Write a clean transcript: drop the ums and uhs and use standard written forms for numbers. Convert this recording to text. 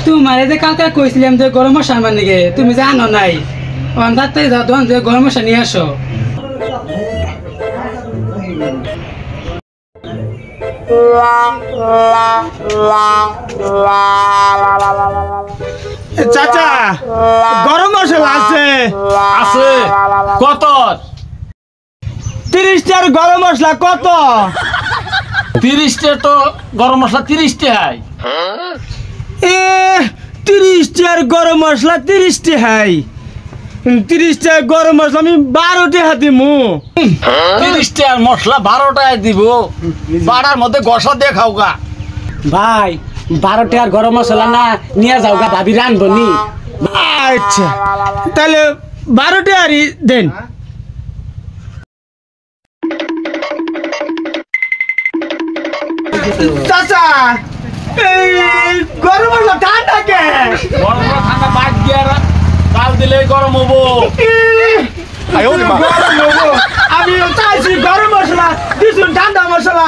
তোমার যে কালকে কইছিলাম যে গরম মশলা আনবার নাকি তুমি জানো নাই অন্ধারতে যাও তখন যে গরম মশলা নিয়ে আসো। চাচা গরম মশলা আছে আছে কত? 30টার গরম মশলা কত? 30টা তো গরম মশলা 30টাই। 30টার গরম মশলা 30টাই। 30টার গরম মশলা আমি 12টা দিমু। 30টার মশলা 12টায় দিব, 12টার মধ্যে গসা দিয়ে খাও গা। ভাই 12টার গরম মশলা না নিয়ে যাও গা, ভাবি রানবো নি। আচ্ছা তাহলে 12টারই দেন। চাচা এই গরম মশলা ঠান্ডা কে? গরম মশলা ঠান্ডা বাদ দিয়ে কাল দিলে গরম হবো। গরম হবো। আমি চাইছি গরম মশলা দিছুন ঠান্ডা মশলা।